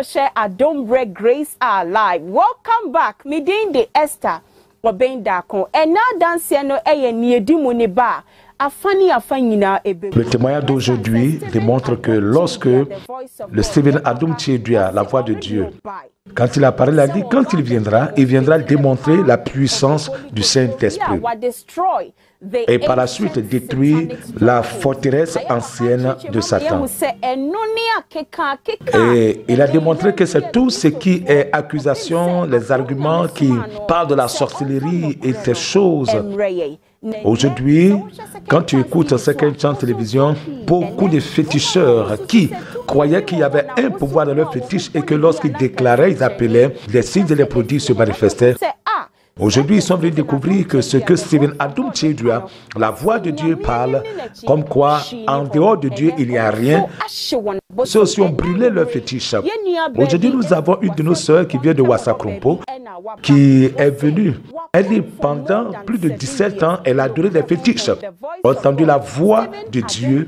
share Adombre Grace are live. Welcome back. Midin de Esther Wabendakon. And now danciano eye niedimu ba. Le témoignage d'aujourd'hui démontre que lorsque le Stephen Adom Tchedua, la voix de Dieu, quand il a parlé, il a dit quand il viendra démontrer la puissance du Saint-Esprit. Et par la suite détruire la forteresse ancienne de Satan. Et il a démontré que c'est tout ce qui est accusation, les arguments qui parlent de la sorcellerie et ces choses. Aujourd'hui, quand tu écoutes Second Chance Télévision, beaucoup de féticheurs qui croyaient qu'il y avait un pouvoir dans leur fétiche et que lorsqu'ils déclaraient, ils appelaient, les signes et les prodiges se manifestaient. Aujourd'hui, ils sont venus découvrir que ce que Stephen Adom Tchedua, la voix de Dieu, parle, comme quoi, en dehors de Dieu, il n'y a rien. Ceux aussi ont brûlé leur fétiche. Aujourd'hui, nous avons une de nos sœurs qui vient de Wassakrompo, qui est venue. Elle dit, pendant plus de 17 ans, elle a adoré des fétiches. Entendu la voix de Dieu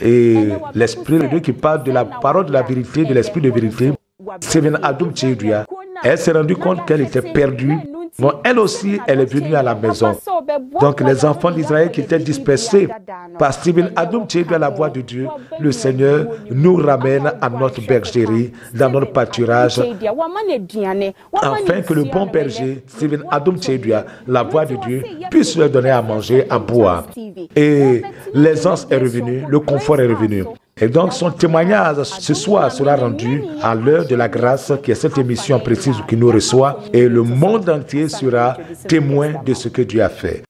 et l'Esprit de Dieu qui parle de la parole de la vérité, de l'Esprit de vérité. Stephen Adom Tchedua, elle s'est rendue compte qu'elle était perdue. Donc, elle aussi, elle est venue à la maison. Donc, les enfants d'Israël qui étaient dispersés par Stephen Adom Tchedua, la voix de Dieu, le Seigneur nous ramène à notre bergerie, dans notre pâturage, afin que le bon berger, Stephen Adom Tchedua, la voix de Dieu, puisse leur donner à manger, à boire. Et l'aisance est revenue, le confort est revenu. Et donc, son témoignage ce soir sera rendu à l'heure de la grâce, qui est cette émission précise qui nous reçoit, et le monde entier sera témoin de ce que Dieu a fait.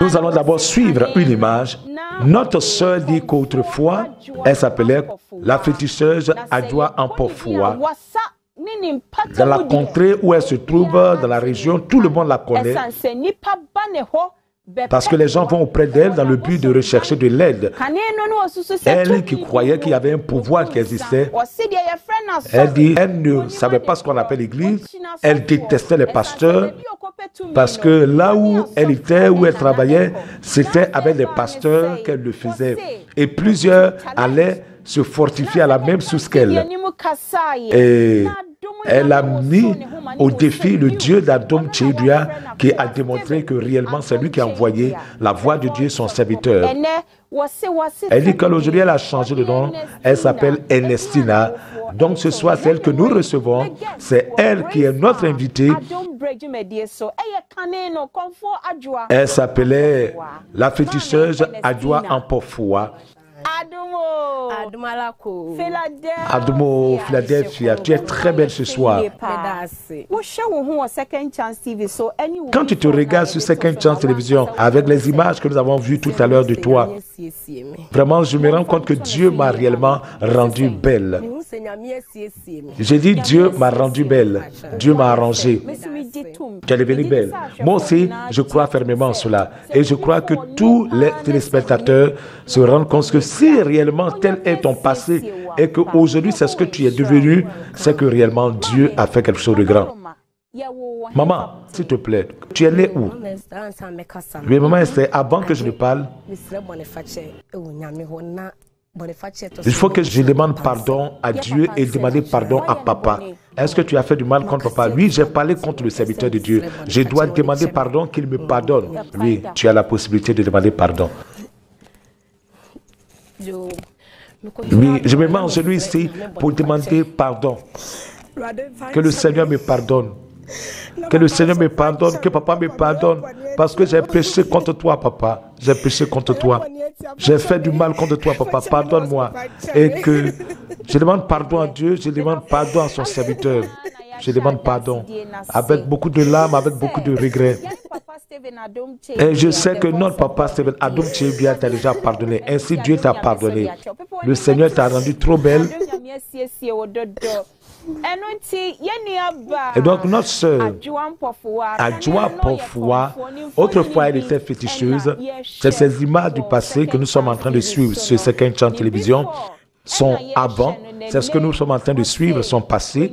Nous allons d'abord suivre une image. Notre sœur dit qu'autrefois, elle s'appelait la féticheuse Adjoa Ampofoua. Dans la contrée où elle se trouve, dans la région, tout le monde la connaît. Parce que les gens vont auprès d'elle dans le but de rechercher de l'aide. Elle qui croyait qu'il y avait un pouvoir qui existait, elle dit, elle ne savait pas ce qu'on appelle l'église, elle détestait les pasteurs, parce que là où elle était, où elle travaillait, c'était avec les pasteurs qu'elle le faisait. Et plusieurs allaient se fortifier à la même source qu'elle. Et elle a mis au défi le Dieu d'Adom Tchedua, qui a démontré que réellement c'est lui qui a envoyé la voix de Dieu, son serviteur. Elle dit qu'aujourd'hui elle a changé de nom, elle s'appelle Ernestina. Donc ce soir c'est elle que nous recevons, c'est elle qui est notre invitée. Elle s'appelait la féticheuse Adjoa Ampofoua. Adomo, Philadelphia, tu es très belle ce soir. Quand tu te regardes sur Second Chance Télévision, avec les images que nous avons vues tout à l'heure de toi, vraiment, je me rends compte que Dieu m'a réellement rendue belle. J'ai dit, Dieu m'a rendue belle. Dieu m'a arrangé. Tu es devenue belle. Moi aussi, je crois fermement en cela. Et je crois que tous les téléspectateurs se rendent compte que si réellement tel est ton passé et qu'aujourd'hui c'est ce que tu es devenu, c'est que réellement Dieu a fait quelque chose de grand. Maman, s'il te plaît, tu es née où? Oui, maman, c'est avant que je ne parle. Il faut que je demande pardon à Dieu et demander pardon à papa. Est-ce que tu as fait du mal contre papa? Oui, j'ai parlé contre le serviteur de Dieu. Je dois demander pardon, qu'il me pardonne. Oui, tu as la possibilité de demander pardon. Oui, je me mets en genou ici pour demander pardon. Que le Seigneur me pardonne. Que le Seigneur me pardonne, que papa me pardonne. Parce que j'ai péché contre toi, papa. J'ai péché contre toi. J'ai fait du mal contre toi, papa. Pardonne-moi. Et que je demande pardon à Dieu, je demande pardon à son serviteur. Je demande pardon. Avec beaucoup de larmes, avec beaucoup de regrets. Et je sais que notre papa Stephen Adom Tchedua t'a déjà pardonné. Ainsi Dieu t'a pardonné. Le Seigneur t'a rendu trop belle. Et donc notre sœur Adjoa Ampofoua, autrefois elle était féticheuse. C'est ces images du passé que nous sommes en train de suivre sur Second Chance Télévision. Son avant, c'est ce que nous sommes en train de suivre, son passé.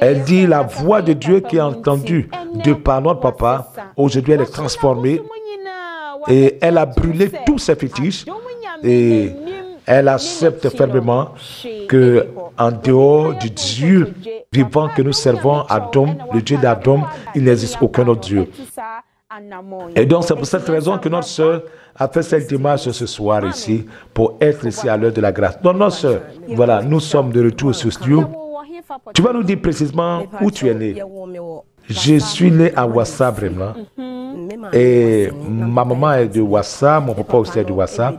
Elle dit la voix de Dieu qui est entendue de par notre papa, aujourd'hui elle est transformée et elle a brûlé tous ses fétiches et elle accepte fermement que en dehors du Dieu vivant que nous servons, Adam, le Dieu d'Adam, il n'existe aucun autre Dieu. Et donc c'est pour cette raison que notre sœur a fait cette démarche ce soir ici pour être ici à l'heure de la grâce. Donc notre sœur, voilà, nous sommes de retour sur studio. Tu vas nous dire précisément où tu es né. Je suis né à Ouassa, vraiment. Et ma maman est de Ouassa, mon papa aussi est de Ouassa.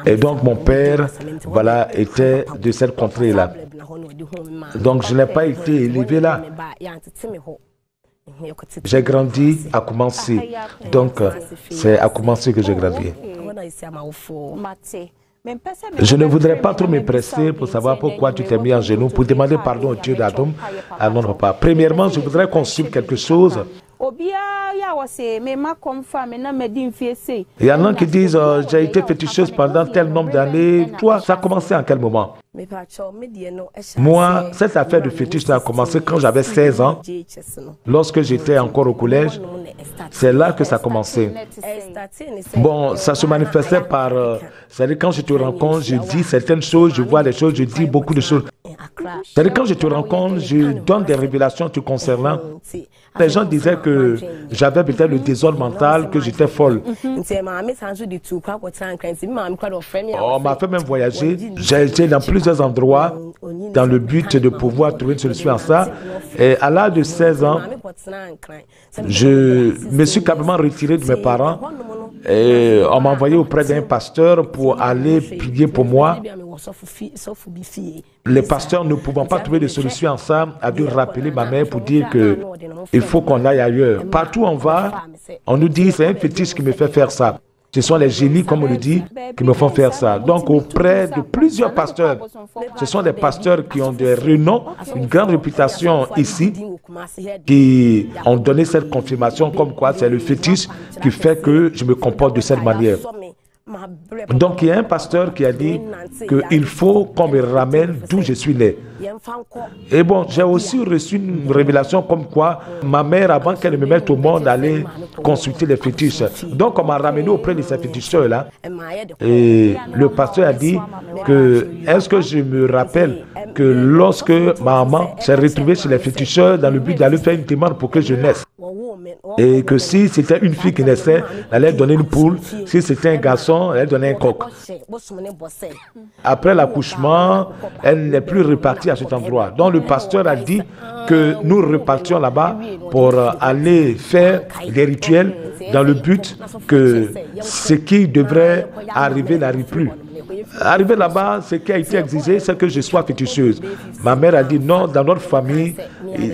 Et donc mon père, voilà, était de cette contrée-là. Donc je n'ai pas été élevé là. J'ai grandi à Koumassi. Donc c'est à Koumassi que j'ai grandi. Je ne voudrais pas trop me presser pour savoir pourquoi tu t'es mis en genoux pour demander pardon au Dieu d'Adam à non pas. Premièrement, je voudrais qu'on suive quelque chose. Il y en a qui disent j'ai été féticheuse pendant tel nombre d'années. Toi, ça a commencé en quel moment? Moi, cette affaire de fétiche a commencé quand j'avais 16 ans. Lorsque j'étais encore au collège, c'est là que ça a commencé. Bon, ça se manifestait par... c'est-à-dire quand je te rencontre, je dis certaines choses, je vois des choses, je dis beaucoup de choses. C'est-à-dire quand je te rencontre, je donne des révélations te concernant. Les gens disaient que j'avais peut-être le désordre mental, que j'étais folle. On m'a fait même voyager. J'ai été dans plusieurs endroits dans le but de pouvoir trouver une solution à ça. Et à l'âge de 16 ans, je me suis carrément retiré de mes parents. Et on m'a envoyé auprès d'un pasteur pour aller prier pour moi. Les pasteurs ne pouvant pas trouver de solution à ça, a dû rappeler ma mère pour dire qu'il faut qu'on aille ailleurs. Partout où on va, on nous dit c'est un fétiche qui me fait faire ça. Ce sont les génies, comme on le dit, qui me font faire ça. Donc auprès de plusieurs pasteurs, ce sont des pasteurs qui ont des renoms, une grande réputation ici, qui ont donné cette confirmation comme quoi c'est le fétiche qui fait que je me comporte de cette manière. Donc il y a un pasteur qui a dit qu'il faut qu'on me ramène d'où je suis né. Et bon, j'ai aussi reçu une révélation comme quoi ma mère, avant qu'elle ne me mette au monde, allait consulter les fétiches. Donc on m'a ramené auprès de ces féticheurs-là. Et le pasteur a dit que, est-ce que je me rappelle que lorsque ma maman s'est retrouvée chez les féticheurs dans le but d'aller faire une demande pour que je naisse. Et que si c'était une fille qui naissait, elle allait donner une poule. Si c'était un garçon, elle allait donner un coq. Après l'accouchement, elle n'est plus repartie à cet endroit. Donc le pasteur a dit que nous repartions là-bas pour aller faire des rituels dans le but que ce qui devrait arriver n'arrive plus. Arrivé là-bas, ce qui a été exigé, c'est que je sois féticheuse. Ma mère a dit non, dans notre famille,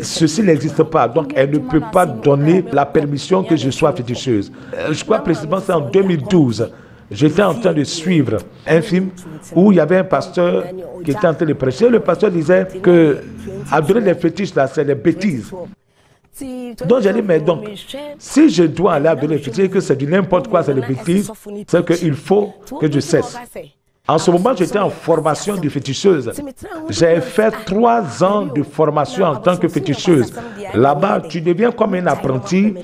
ceci n'existe pas. Donc, elle ne peut pas donner la permission que je sois féticheuse. Je crois précisément c'est en 2012. J'étais en train de suivre un film où il y avait un pasteur qui était en train de prêcher. Le pasteur disait que adorer les fétiches, là, c'est des bêtises. Donc j'ai dit, mais donc, si je dois aller adorer les fétiches, que c'est du n'importe quoi, c'est des bêtises, c'est qu'il faut que je cesse. En ce moment, j'étais en formation de féticheuse. J'ai fait 3 ans de formation en tant que féticheuse. Là-bas, tu deviens comme un apprenti.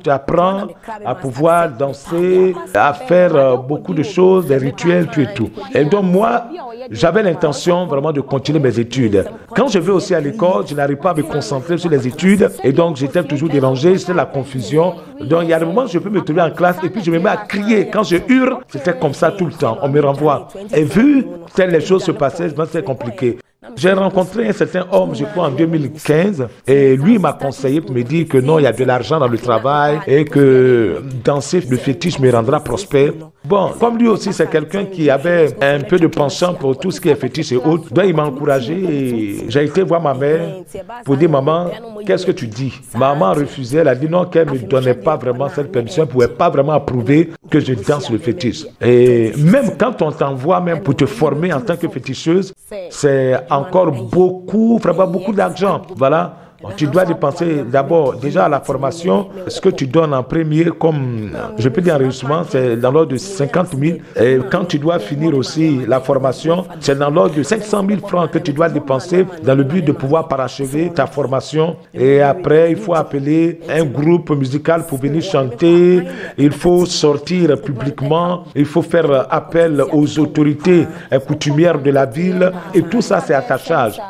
Tu apprends à pouvoir danser, à faire beaucoup de choses, des rituels, tout et tout. Et donc moi, j'avais l'intention vraiment de continuer mes études. Quand je vais aussi à l'école, je n'arrive pas à me concentrer sur les études. Et donc, j'étais toujours dérangé, c'était la confusion. Donc, il y a des moments où je peux me trouver en classe et puis je me mets à crier. Quand je hurle, c'était comme ça tout le temps. On me renvoie. Et vu telles les choses se passaient, c'est compliqué. J'ai rencontré un certain homme, je crois, en 2015, et lui m'a conseillé pour me dire que non, il y a de l'argent dans le travail et que danser le fétiche me rendra prospère. Bon, comme lui aussi, c'est quelqu'un qui avait un peu de penchant pour tout ce qui est fétiche et autres. Donc, il m'a encouragé et j'ai été voir ma mère pour dire, maman, qu'est-ce que tu dis? Maman a refusé, elle a dit non, qu'elle ne me donnait pas vraiment cette permission, elle ne pouvait pas vraiment approuver que je danse le fétiche. Et même quand on t'envoie même pour te former en tant que féticheuse, c'est encore beaucoup, vraiment beaucoup d'argent. Voilà. Tu dois dépenser d'abord déjà à la formation. Ce que tu donnes en premier comme, je peux dire enregistrement, c'est dans l'ordre de 50 000. Et quand tu dois finir aussi la formation, c'est dans l'ordre de 500 000 francs que tu dois dépenser dans le but de pouvoir parachever ta formation. Et après, il faut appeler un groupe musical pour venir chanter. Il faut sortir publiquement. Il faut faire appel aux autorités coutumières de la ville. Et tout ça, c'est à ta charge.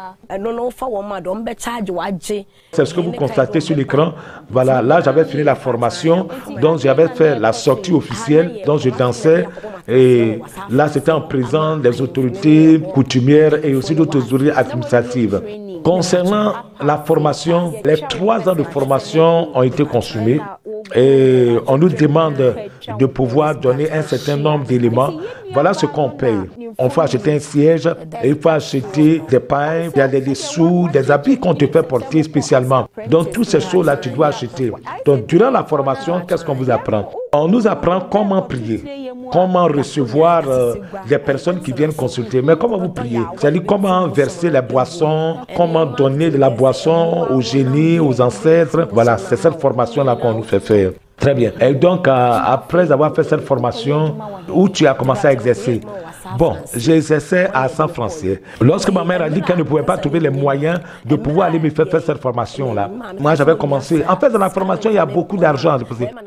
C'est ce que vous constatez sur l'écran. Voilà, là j'avais fini la formation, donc j'avais fait la sortie officielle, donc je dansais. Et là c'était en présence des autorités coutumières et aussi d'autres autorités administratives. Concernant la formation, les 3 ans de formation ont été consumés et on nous demande de pouvoir donner un certain nombre d'éléments. Voilà ce qu'on paye. On faut acheter un siège, et il faut acheter des pains, il y a des dessous, des habits qu'on te fait porter spécialement. Donc, toutes ces choses-là, tu dois acheter. Donc, durant la formation, qu'est-ce qu'on vous apprend? On nous apprend comment prier, comment recevoir des personnes qui viennent consulter. Mais comment vous priez? C'est-à-dire comment verser les boissons, comment donner de la boisson aux génies, aux ancêtres. Voilà, c'est cette formation-là qu'on nous fait faire. Très bien. Et donc, après avoir fait cette formation, où tu as commencé à exercer? Bon, j'exerçais à San Francisco. Lorsque ma mère a dit qu'elle ne pouvait pas trouver les moyens de pouvoir aller me faire cette formation-là, moi j'avais commencé. En fait, dans la formation, il y a beaucoup d'argent.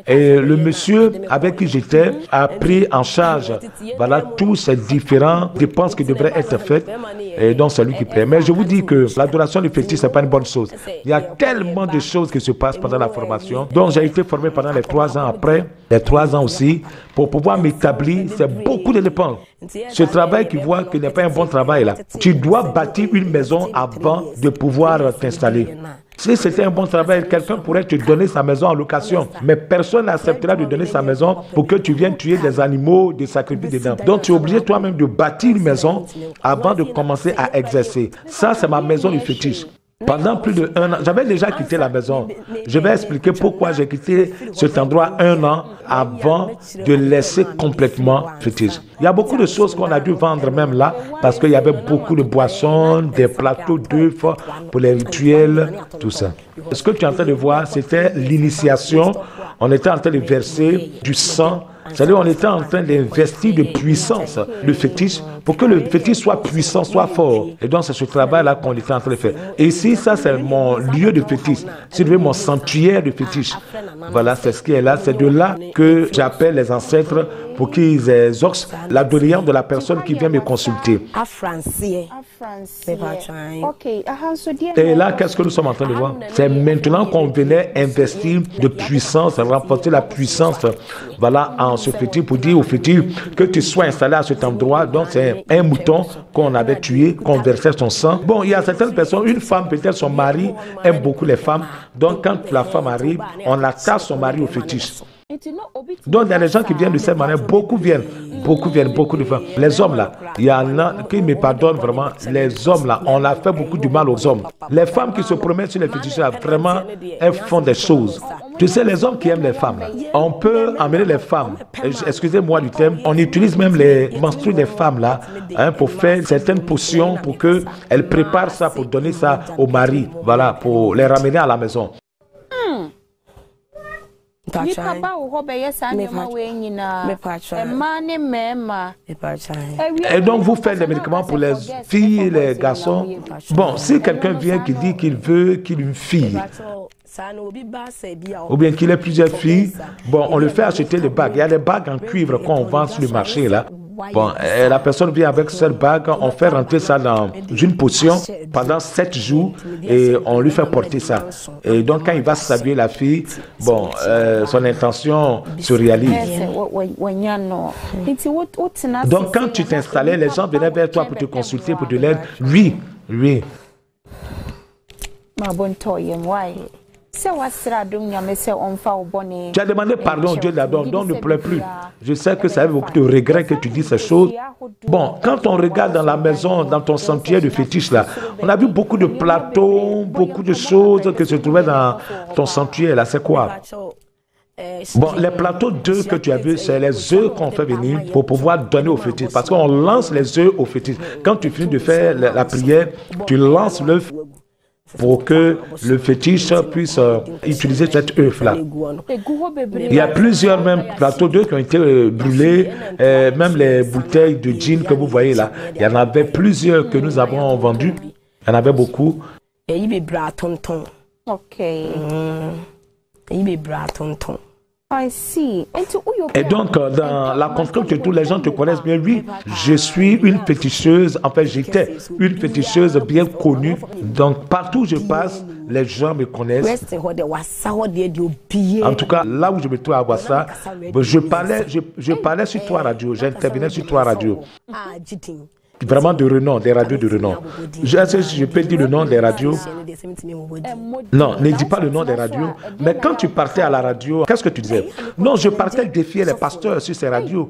Et le monsieur avec qui j'étais a pris en charge voilà, tous ces différentes dépenses qui devraient être faites. Et donc, c'est lui qui paie. Mais je vous dis que l'adoration du fétiche, ce n'est pas une bonne chose. Il y a tellement de choses qui se passent pendant la formation. Donc, j'ai été formé pendant les 3 ans après, les 3 ans aussi, pour pouvoir m'établir. C'est beaucoup de dépenses. Ce travail qui voit qu'il n'est pas un bon travail là. Tu dois bâtir une maison avant de pouvoir t'installer. Si c'était un bon travail, quelqu'un pourrait te donner sa maison en location. Mais personne n'acceptera de donner sa maison pour que tu viennes tuer des animaux, des sacrifices dedans. Donc tu es obligé toi-même de bâtir une maison avant de commencer à exercer. Ça, c'est ma maison du fétiche. Pendant plus de 1 an, j'avais déjà quitté la maison. Je vais expliquer pourquoi j'ai quitté cet endroit 1 an avant de laisser complètement fétiche. Il y a beaucoup de choses qu'on a dû vendre même là, parce qu'il y avait beaucoup de boissons, des plateaux d'œufs pour les rituels, tout ça. Ce que tu es en train de voir, c'était l'initiation. On était en train de verser du sang. C'est-à-dire on était en train d'investir de puissance le fétiche pour que le fétiche soit puissant, soit fort. Et donc c'est ce travail-là qu'on était en train de faire. Et ici, ça c'est mon lieu de fétiche. C'est mon sanctuaire de fétiche. Voilà, c'est ce qui est là. C'est de là que j'appelle les ancêtres pour qu'ils exaucent la doléance de la personne qui vient me consulter. Et là, qu'est-ce que nous sommes en train de voir? C'est maintenant qu'on venait investir de puissance, renforcer la puissance, voilà, en ce fétiche, pour dire au fétiche que tu sois installé à cet endroit. Donc, c'est un mouton qu'on avait tué, qu'on versait son sang. Bon, il y a certaines personnes, une femme, peut-être son mari aime beaucoup les femmes. Donc, quand la femme arrive, on attache son mari au fétiche. Donc, il y a des gens qui viennent de cette manière, beaucoup viennent, beaucoup de femmes. Les hommes là, il y en a qui me pardonnent vraiment, les hommes là, on a fait beaucoup du mal aux hommes. Les femmes qui se promènent sur les fétiches là, vraiment, elles font des choses. Tu sais, les hommes qui aiment les femmes, là, on peut amener les femmes, excusez-moi du terme, on utilise même les menstrues des femmes là, hein, pour faire certaines potions pour qu'elles préparent ça, pour donner ça au mari, voilà, pour les ramener à la maison. Et donc vous faites des médicaments pour les filles et les garçons. Bon, si quelqu'un vient qui dit qu'il veut qu'il ait une fille, ou bien qu'il ait plusieurs filles, bon, on lui fait acheter des bagues. Il y a des bagues en cuivre qu'on vend sur le marché là. Bon, la personne vient avec cette bague, on fait rentrer ça dans une potion pendant 7 jours et on lui fait porter ça. Et donc quand il va saluer la fille, bon, son intention se réalise. Donc quand tu t'installais, les gens venaient vers toi pour te consulter, pour te l'aide. Oui. Tu as demandé pardon, Dieu l'adore, donc ne pleure plus. Je sais que ça avait beaucoup de regrets que tu dis ces choses. Bon, quand on regarde dans la maison, dans ton sanctuaire de fétiche là, on a vu beaucoup de plateaux, beaucoup de choses qui se trouvaient dans ton sanctuaire là. C'est quoi? Bon, les plateaux d'œufs que tu as vus, c'est les œufs qu'on fait venir pour pouvoir donner au fétiche. Parce qu'on lance les œufs au fétiche. Quand tu finis de faire la prière, tu lances l'œuf. pour que le fétiche puisse utiliser cette œuf-là. Il y a plusieurs même plateaux d'œufs qui ont été brûlés, même les bouteilles de gin que vous voyez là. Il y en avait plusieurs que nous avons vendus. Il y en avait beaucoup. Ok. I see. Et donc, dans la construction, tous les gens te connaissent bien. Oui, je suis une féticheuse. En fait, j'étais une féticheuse bien connue. Donc, partout où je passe, les gens me connaissent. En tout cas, là où je me trouve à voir ça, je parlais sur 3 radios. J'intervenais sur 3 radios. Vraiment de renom, des radios de renom. Je peux dire le nom des radios? Non, ne dis pas le nom des radios. Mais quand tu partais à la radio, qu'est-ce que tu disais? Non, je partais défier les pasteurs sur ces radios.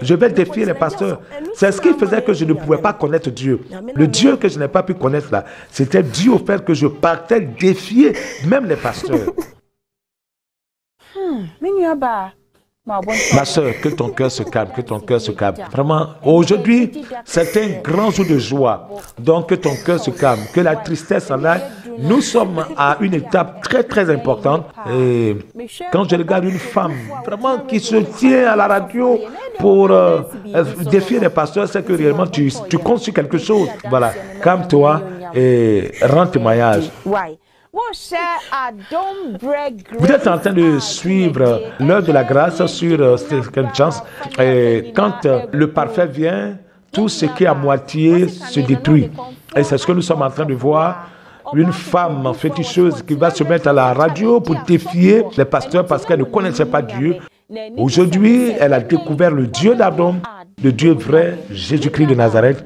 Je vais défier les pasteurs. C'est ce qui faisait que je ne pouvais pas connaître Dieu. Le Dieu que je n'ai pas pu connaître là, c'était dû au fait que je partais défier même les pasteurs. Ma soeur, que ton cœur se calme, que ton cœur se calme. Vraiment, aujourd'hui, c'est un grand jour de joie. Donc, que ton cœur se calme, que la tristesse en aille. Nous sommes à une étape très, très importante. Et quand je regarde une femme, vraiment, qui se tient à la radio pour défier les pasteurs, c'est que réellement, tu comptes sur quelque chose. Voilà, calme-toi et rends témoignage. Vous êtes en train de suivre l'heure de la grâce sur Second Chance. Et quand le parfait vient, tout ce qui est à moitié se détruit. Et c'est ce que nous sommes en train de voir. Une femme féticheuse qui va se mettre à la radio pour défier les pasteurs parce qu'elle ne connaissait pas Dieu. Aujourd'hui, elle a découvert le Dieu d'Abraham, le Dieu vrai, Jésus-Christ de Nazareth.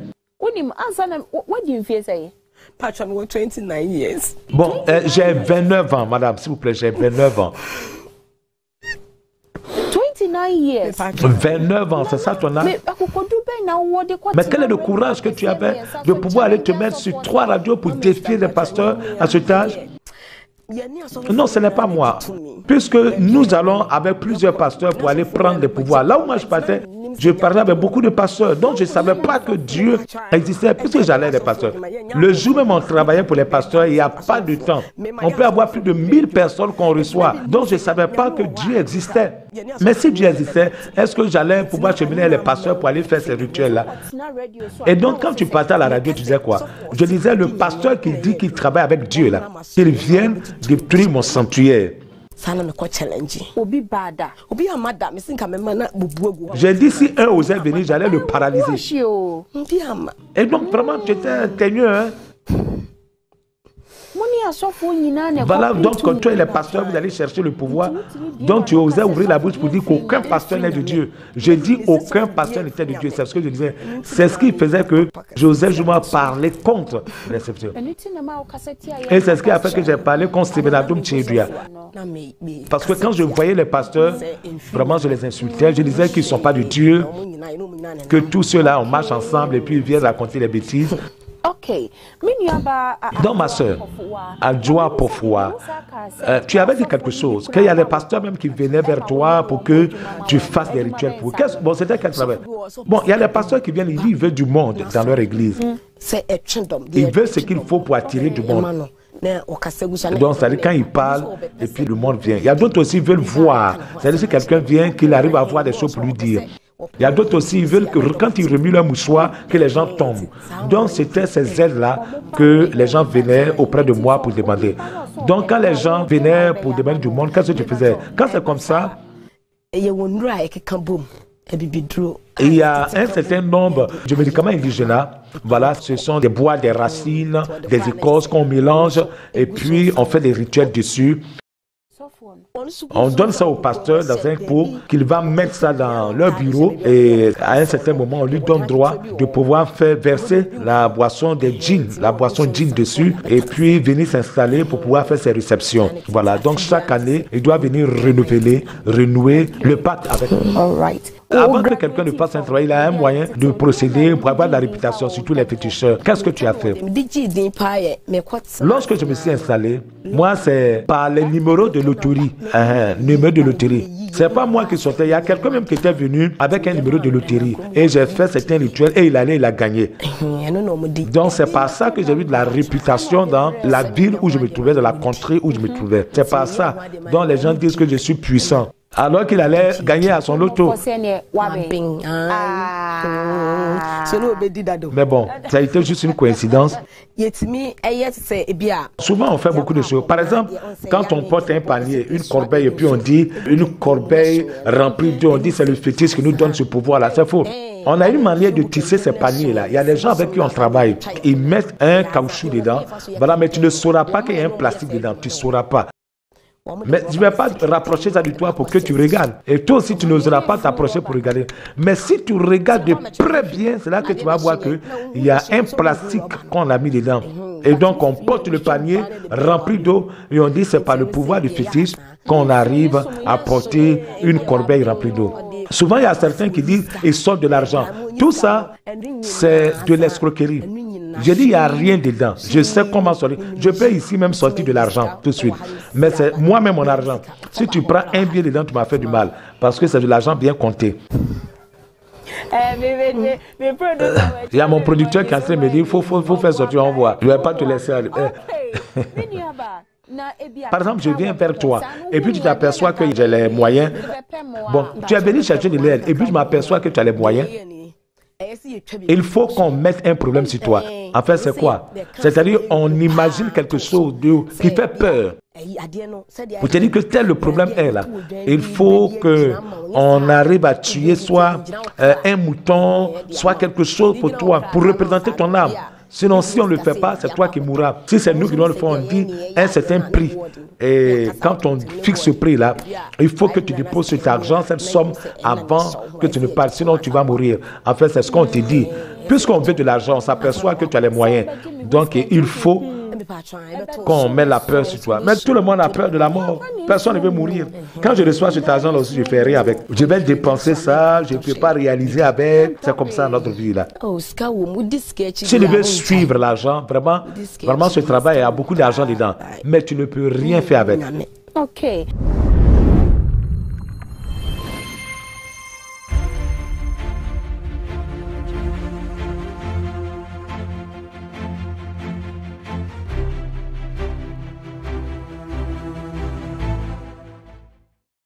Bon, j'ai 29 ans, madame, s'il vous plaît, j'ai 29 ans. 29 ans, c'est ça ton âge? Mais quel est le courage que tu avais de pouvoir aller te mettre sur 3 radios pour défier les pasteurs à cet âge? Non, ce n'est pas moi. Puisque nous allons avec plusieurs pasteurs pour aller prendre des pouvoirs. Là où moi je partais, je parlais avec beaucoup de pasteurs. Donc je ne savais pas que Dieu existait puisque j'allais les pasteurs. Le jour même on travaillait pour les pasteurs, il n'y a pas de temps. On peut avoir plus de 1000 personnes qu'on reçoit. Donc je ne savais pas que Dieu existait. Mais si Dieu existait, est-ce que j'allais pouvoir cheminer les pasteurs pour aller faire ces rituels-là? Et donc quand tu partais à la radio, tu disais quoi? Je disais le pasteur qui dit qu'il travaille avec Dieu là, qu'il vienne détruire mon sanctuaire. J'ai dit si un osait venir, j'allais le paralyser. Et donc vraiment, tu étais teigneux, hein? Voilà, donc quand toi et les pasteurs, vous allez chercher le pouvoir. Donc tu osais ouvrir la bouche pour dire qu'aucun pasteur n'est de Dieu. Je dis aucun pasteur n'était de Dieu. C'est ce que je disais. C'est ce qui faisait que Joseph Jouma parlait contre les sceptiques. Et c'est ce qui a fait que j'ai parlé contre Stevenadum Tchéduya. Parce que quand je voyais les pasteurs, vraiment je les insultais. Je disais qu'ils ne sont pas de Dieu, que tous ceux-là, on marche ensemble et puis ils viennent raconter les bêtises. Donc ma soeur, Adjoa Pofwa, tu avais dit quelque chose, qu'il y a des pasteurs même qui venaient vers toi pour que tu fasses des rituels pour eux. Bon, c'était quel travail? Bon, il y a des pasteurs qui viennent, ils veulent du monde dans leur église. Ils veulent ce qu'il faut pour attirer du monde. Donc, c'est-à-dire quand ils parlent, et puis le monde vient. Il y a d'autres aussi qui veulent voir. C'est-à-dire si quelqu'un vient, qu'il arrive à voir des choses pour lui dire. Il y a d'autres aussi qui veulent que quand ils remuent leur mouchoir, que les gens tombent. Donc, c'était ces aides-là que les gens venaient auprès de moi pour demander. Donc, quand les gens venaient pour demander du monde, qu'est-ce que tu faisais? Quand c'est comme ça, il y a un certain nombre de médicaments indigènes. Voilà, ce sont des bois, des racines, des écorces qu'on mélange et puis on fait des rituels dessus. On donne ça au pasteur dans un pot qu'il va mettre ça dans leur bureau et à un certain moment on lui donne droit de pouvoir faire verser la boisson des djinns, la boisson djinn dessus et puis venir s'installer pour pouvoir faire ses réceptions. Voilà, donc chaque année il doit venir renouveler, renouer le pacte avec. All right. Avant que quelqu'un ne fasse un travail, il a un moyen de procéder pour avoir de la réputation, surtout les féticheurs. Qu'est-ce que tu as fait? Lorsque je me suis installé, moi, c'est par les numéros de loterie. Numéro de loterie. C'est pas moi qui sortais. Il y a quelqu'un même qui était venu avec un numéro de loterie. Et j'ai fait certains rituels et il a gagné. Donc, c'est par ça que j'ai eu de la réputation dans la ville où je me trouvais, dans la contrée où je me trouvais. C'est par ça dont les gens disent que je suis puissant. Alors qu'il allait gagner à son loto. Mais bon, ça a été juste une coïncidence. Souvent, on fait beaucoup de choses. Par exemple, quand on porte un panier, une corbeille, et puis on dit une corbeille remplie d'eau, on dit c'est le fétiche qui nous donne ce pouvoir-là. C'est faux. On a une manière de tisser ces paniers-là. Il y a des gens avec qui on travaille. Ils mettent un caoutchouc dedans. Voilà, mais tu ne sauras pas qu'il y a un plastique dedans. Tu ne sauras pas. Mais je ne vais pas te rapprocher ça de toi pour que tu regardes. Et toi aussi, tu n'oseras pas t'approcher pour regarder. Mais si tu regardes de près bien, c'est là que tu vas voir qu'il y a un plastique qu'on a mis dedans. Et donc, on porte le panier rempli d'eau et on dit c'est par le pouvoir du fétiche qu'on arrive à porter une corbeille remplie d'eau. Souvent, il y a certains qui disent ils sortent de l'argent. Tout ça, c'est de l'escroquerie. Je dis, il n'y a rien dedans. Je sais comment sortir. Je peux ici même sortir de l'argent tout de suite. Mais c'est moi-même mon argent. Si tu prends un billet dedans, tu m'as fait du mal. Parce que c'est de l'argent bien compté. Il y a mon producteur qui est en train de me dire, il faut faire sortir, on voit. Je ne vais pas te laisser aller. Par exemple, je viens vers toi et puis tu t'aperçois que j'ai les moyens. Bon, tu es venu chercher de l'aide et puis je m'aperçois que tu as les moyens. Il faut qu'on mette un problème sur toi. En fait, c'est quoi? C'est-à-dire, on imagine quelque chose qui fait peur. Pour te dire que tel le problème est là. Il faut qu'on arrive à tuer soit un mouton, soit quelque chose pour toi, pour représenter ton âme. Sinon, si on ne le fait pas, c'est toi qui mourras. Si c'est nous qui doit le faire, on dit un certain prix. Et quand on fixe ce prix-là, il faut que tu déposes cet argent, cette somme, avant que tu ne partes. Sinon, tu vas mourir. En fait, c'est ce qu'on te dit. Puisqu'on veut de l'argent, on s'aperçoit que tu as les moyens. Donc, il faut qu'on met la peur sur toi. Mais tout le monde a peur de la mort. Personne ne veut mourir. Quand je reçois cet argent-là aussi, je ne fais rien avec. Je vais dépenser ça, je ne peux pas réaliser avec. C'est comme ça notre vie là. Si tu veux suivre l'argent, vraiment ce travail, il y a beaucoup d'argent dedans. Mais tu ne peux rien faire avec. Ok.